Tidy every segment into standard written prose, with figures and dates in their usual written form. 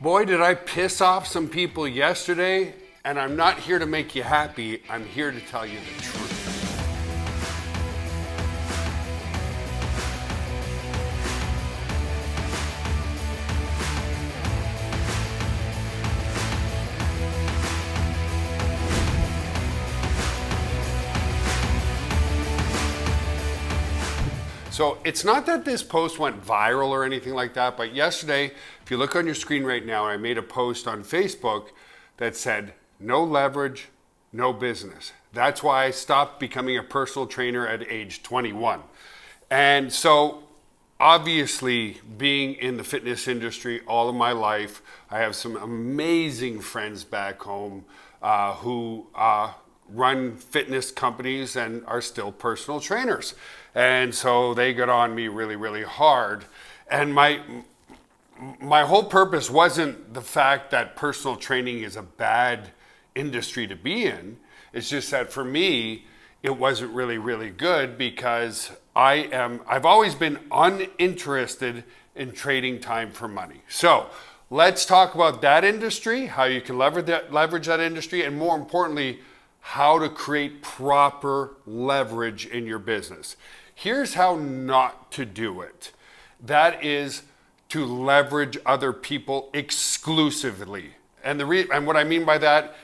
Boy, did I piss off some people yesterday, and I'm not here to make you happy. I'm here to tell you the truth. So it's not that this post went viral or anything like that, but yesterday, if you look on your screen right now, I made a post on Facebook that said, no leverage, no business. That's why I stopped becoming a personal trainer at age 21. And so obviously being in the fitness industry all of my life, I have some amazing friends back home who run fitness companies and are still personal trainers. And so they got on me really, really hard. And my whole purpose wasn't the fact that personal training is a bad industry to be in. It's just that for me, it wasn't really, really good because I've always been uninterested in trading time for money. So let's talk about that industry, how you can leverage that industry, and more importantly, how to create proper leverage in your business. Here's how not to do it. That is to leverage other people exclusively. And what I mean by that,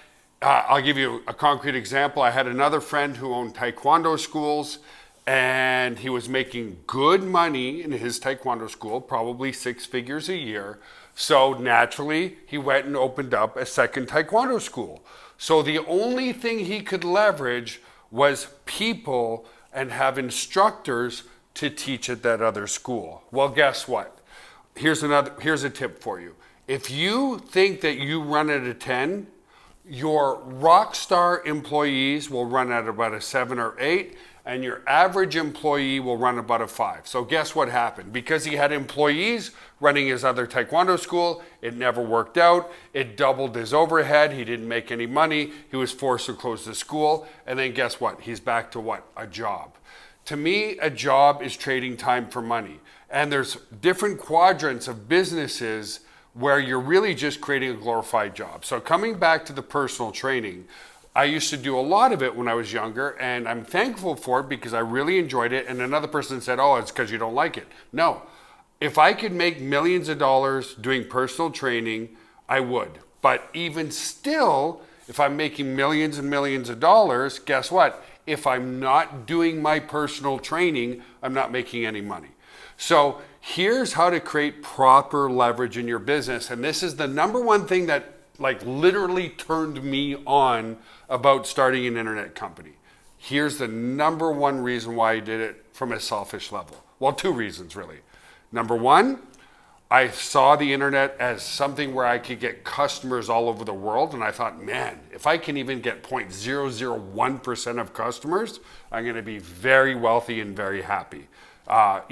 I'll give you a concrete example. I had another friend who owned taekwondo schools, and he was making good money in his taekwondo school, probably 6 figures a year. So naturally, he went and opened up a second taekwondo school. So the only thing he could leverage was people and have instructors to teach at that other school. Well, guess what? Here's a tip for you. If you think that you run at a 10, your rock star employees will run at about a 7 or 8, and your average employee will run about a 5. So guess what happened? Because he had employees running his other taekwondo school, it never worked out. It doubled his overhead. He didn't make any money. He was forced to close the school. And then guess what? He's back to what? A job. To me, a job is trading time for money. And there's different quadrants of businesses where you're really just creating a glorified job. So coming back to the personal training, I used to do a lot of it when I was younger, and I'm thankful for it because I really enjoyed it. And another person said, oh, it's because you don't like it. No. If I could make millions of dollars doing personal training, I would. But even still, if I'm making millions and millions of dollars, guess what? If I'm not doing my personal training, I'm not making any money. So here's how to create proper leverage in your business. And this is the number one thing that literally turned me on about starting an internet company. Here's the number one reason why I did it from a selfish level. Well, 2 reasons really. Number one, I saw the internet as something where I could get customers all over the world. And I thought, man, if I can even get 0.001% of customers, I'm going to be very wealthy and very happy. I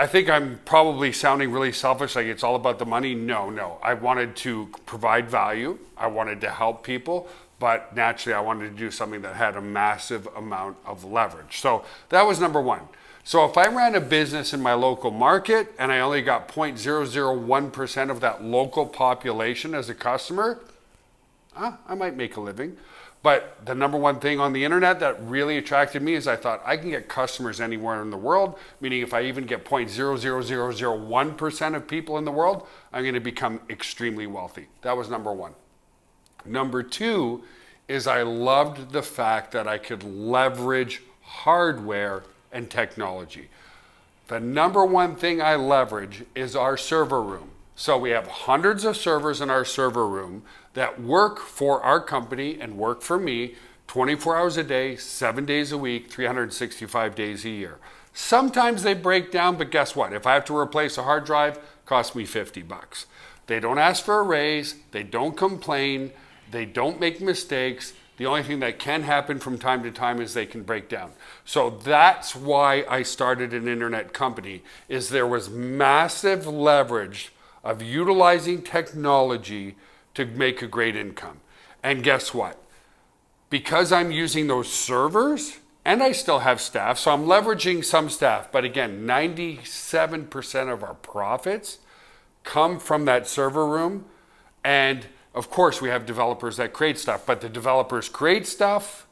think I'm probably sounding really selfish, like it's all about the money. No. I wanted to provide value. I wanted to help people, but naturally I wanted to do something that had a massive amount of leverage. So that was number one. So if I ran a business in my local market and I only got 0.001% of that local population as a customer, I might make a living. But the number one thing on the internet that really attracted me is I thought I can get customers anywhere in the world, meaning if I even get 0.00001% of people in the world, I'm going to become extremely wealthy. That was number one. Number two is I loved the fact that I could leverage hardware and technology. The number one thing I leverage is our server room. So we have hundreds of servers in our server room that work for our company and work for me 24 hours a day, 7 days a week, 365 days a year. Sometimes they break down, but guess what? If I have to replace a hard drive, it costs me $50. They don't ask for a raise, they don't complain, they don't make mistakes. The only thing that can happen from time to time is they can break down. So that's why I started an internet company, is there was massive leverage of utilizing technology to make a great income. And guess what? Because I'm using those servers, and I still have staff, so I'm leveraging some staff, but again, 97% of our profits come from that server room. And of course, we have developers that create stuff, but the developers create stuff,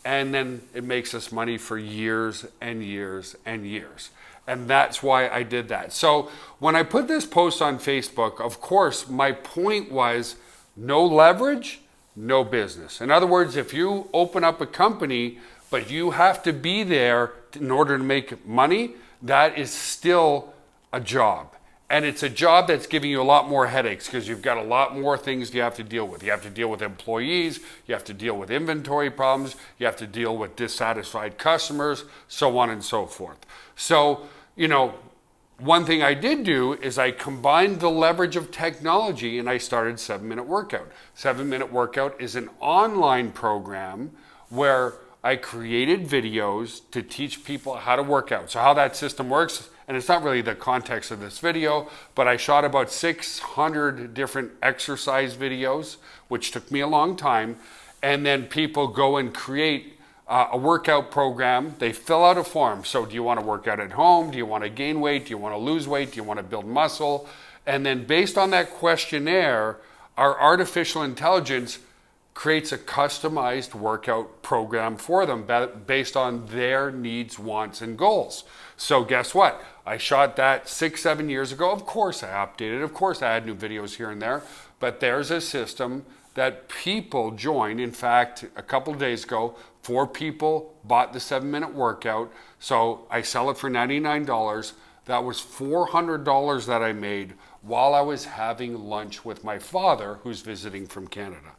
and then it makes us money for years and years and years. And that's why I did that. So when I put this post on Facebook, of course, my point was no leverage, no business. In other words, if you open up a company, but you have to be there in order to make money, that is still a job. And it's a job that's giving you a lot more headaches because you've got a lot more things you have to deal with. You have to deal with employees, you have to deal with inventory problems, you have to deal with dissatisfied customers, so on and so forth. So, one thing I did do is I combined the leverage of technology and I started 7-Minute Workout. 7-Minute Workout is an online program where I created videos to teach people how to work out. So how that system works, and it's not really the context of this video, but I shot about 600 different exercise videos, which took me a long time. And then people go and create a workout program. They fill out a form. So do you want to work out at home? Do you want to gain weight? Do you want to lose weight? Do you want to build muscle? And then based on that questionnaire, our artificial intelligence creates a customized workout program for them based on their needs, wants, and goals. So guess what? I shot that 6-7 years ago. Of course I updated. Of course I had new videos here and there. But there's a system that people join. In fact, a couple of days ago, 4 people bought the 7-Minute Workout. So I sell it for $99. That was $400 that I made while I was having lunch with my father, who's visiting from Canada.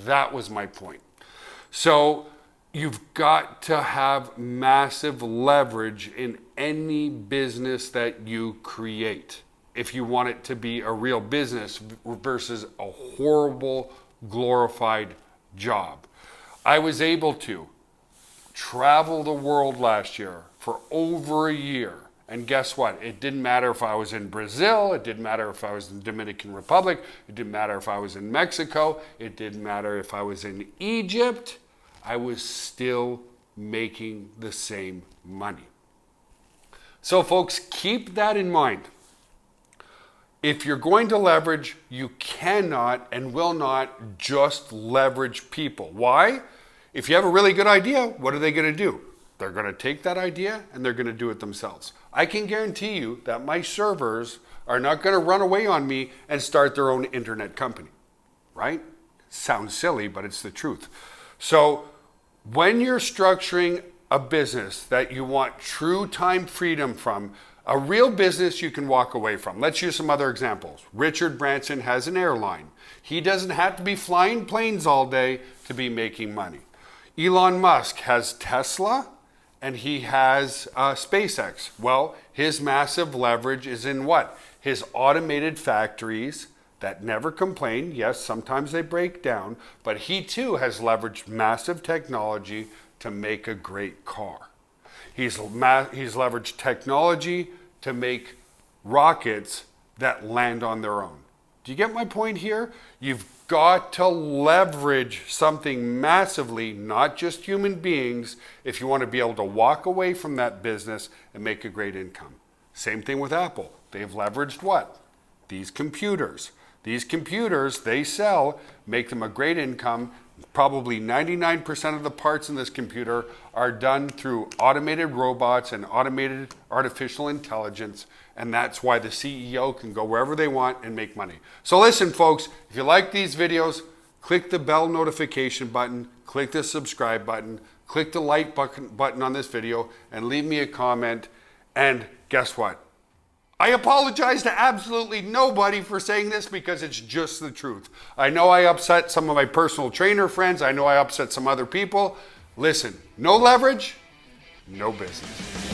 That was my point. So you've got to have massive leverage in any business that you create if you want it to be a real business versus a horrible, glorified job. I was able to travel the world last year for over a year. And guess what? It didn't matter if I was in Brazil. It didn't matter if I was in the Dominican Republic. It didn't matter if I was in Mexico. It didn't matter if I was in Egypt. I was still making the same money. So folks, keep that in mind. If you're going to leverage, you cannot and will not just leverage people. Why? If you have a really good idea, what are they going to do? They're going to take that idea and they're going to do it themselves. I can guarantee you that my servers are not going to run away on me and start their own internet company, right? Sounds silly, but it's the truth. So when you're structuring a business that you want true time freedom from, a real business you can walk away from. Let's use some other examples. Richard Branson has an airline. He doesn't have to be flying planes all day to be making money. Elon Musk has Tesla and he has SpaceX. Well, his massive leverage is in what? His automated factories that never complain. Yes, sometimes they break down, but he too has leveraged massive technology to make a great car. He's leveraged technology to make rockets that land on their own. Do you get my point here? You've got to leverage something massively, not just human beings, if you want to be able to walk away from that business and make a great income. Same thing with Apple. They've leveraged what? These computers. These computers they sell, make them a great income. Probably 99% of the parts in this computer are done through automated robots and automated artificial intelligence, and that's why the CEO can go wherever they want and make money. So listen, folks, if you like these videos, click the bell notification button, click the subscribe button, click the like button on this video, and leave me a comment. And guess what? I apologize to absolutely nobody for saying this because it's just the truth. I know I upset some of my personal trainer friends. I know I upset some other people. Listen, no leverage, no business.